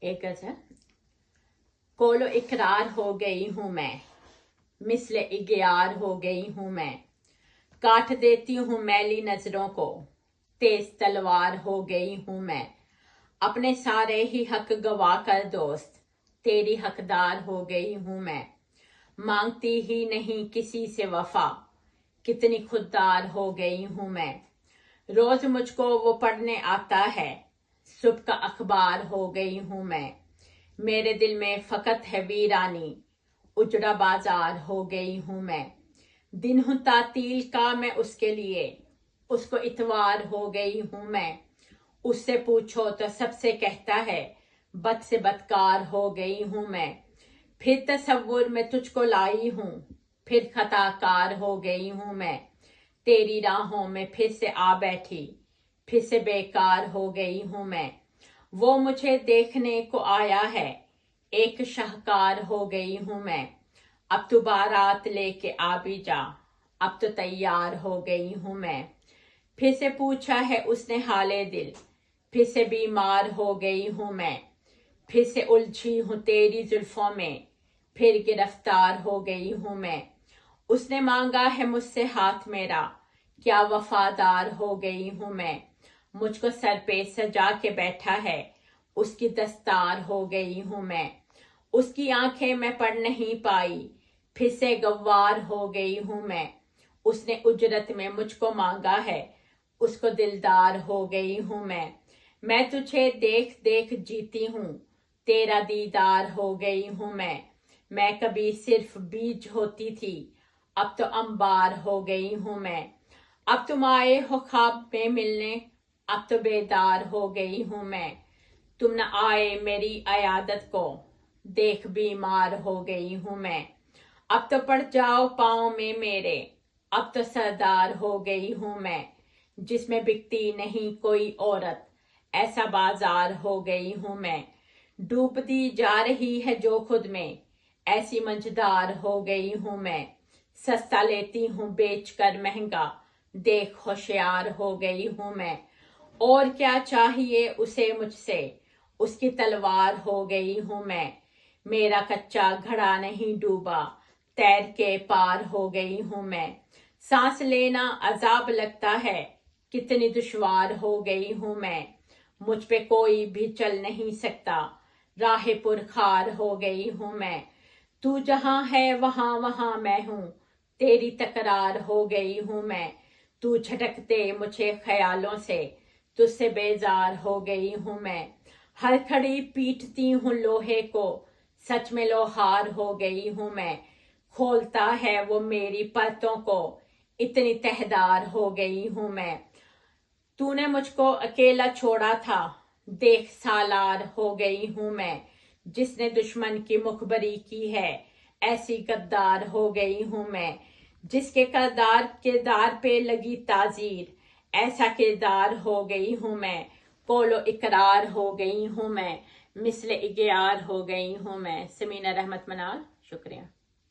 ایک غزل۔ کولو اقرار ہو گئی ہوں میں، مثل اغیار ہو گئی ہوں میں، کاٹ دیتی ہوں میلی نظروں کو، تیز تلوار ہو گئی ہوں میں، اپنے سارے ہی حق گوا کر دوست، تیری حقدار ہو گئی ہوں میں، مانگتی ہی نہیں کسی سے وفا، کتنی خوددار ہو گئی ہوں میں، روز مجھ کو وہ پڑھنے آتا ہے، صبح کا اخبار ہو گئی ہوں میں، میرے دل میں فقط ہے ویرانی، اجڑا بازار ہو گئی ہوں میں، دن ہوں تعطیل کا میں اس کے لیے، اس کو اتوار ہو گئی ہوں میں، اس سے پوچھو تو سب سے کہتا ہے، بد سے بدکار ہو گئی ہوں میں، پھر تصور میں تجھ کو لائی ہوں، پھر خطا کار ہو گئی ہوں میں، تیری راہوں میں پھر سے آ بیٹھی، پھر سے بیکار ہو گئی ہوں میں، وہ مجھے دیکھنے کو آیا ہے، ایک شاہکار ہو گئی ہوں میں، اب تو بارات لے کے آ بھی جا، اب تو تیار ہو گئی ہوں میں، پھر سے پوچھا ہے اس نے حال دل، پھر سے بیمار ہو گئی ہوں میں، پھر سے الجھی ہوں تیری زلفوں میں، پھر گرفتار ہو گئی ہوں میں، اس نے مانگا ہے مجھ سے ہاتھ میرا، کیا وفادار ہو گئی ہوں میں، مجھ کو سر پہ سجا کے بیٹھا ہے، اس کی دستار ہو گئی ہوں میں، اس کی آنکھیں میں پڑھ نہیں پائی، پھر سے گوار ہو گئی ہوں میں، اس نے اجرت میں مجھ کو مانگا ہے، اس کو دلدار ہو گئی ہوں میں تجھے دیکھ دیکھ جیتی ہوں، تیرا دیدار ہو گئی ہوں میں کبھی صرف بیج ہوتی تھی، اب تو انبار ہو گئی ہوں میں، اب تم آئے ہو خواب میں ملنے، اب تو بیدار ہو گئی ہوں میں، تم نہ آئے میری عیادت کو، دیکھ بیمار ہو گئی ہوں میں، اب تو پڑ جاؤ پاؤں میں میرے، اب تو سردار ہو گئی ہوں میں، جس میں بکتی نہیں کوئی عورت، ایسا بازار ہو گئی ہوں میں، ڈوبتی جا رہی ہے جو خود میں، ایسی منجدار ہو گئی ہوں میں، سستا لیتی ہوں بیچ کر مہنگا، دیکھ ہوشیار ہو گئی ہوں میں، اور کیا چاہیے اسے مجھ سے، اس کی تلوار ہو گئی ہوں میں، میرا کچا گھڑا نہیں ڈوبا، تیر کے پار ہو گئی ہوں میں، سانس لینا عذاب لگتا ہے، کتنی دشوار ہو گئی ہوں میں، مجھ پہ کوئی بھی چل نہیں سکتا، راہ پرخار ہو گئی ہوں میں، تو جہاں ہے وہاں وہاں میں ہوں، تیری تکرار ہو گئی ہوں میں، تو جھٹکتے مجھے خیالوں سے، تجھ سے بیزار ہو گئی ہوں میں، ہر کھڑی پیٹتی ہوں لوہے کو، سچ میں لوہار ہو گئی ہوں میں، کھولتا ہے وہ میری پرتوں کو، اتنی تہدار ہو گئی ہوں میں، تو نے مجھ کو اکیلا چھوڑا تھا، دیکھ سالار ہو گئی ہوں میں، جس نے دشمن کی مخبری کی ہے، ایسی غدار ہو گئی ہوں میں، جس کے کردار پہ لگی تعزیر، ایسا کردار ہو گئی ہوں میں، قول و اقرار ہو گئی ہوں میں، مثل اغیار ہو گئی ہوں میں۔ سمینہ رحمت منال، شکریہ۔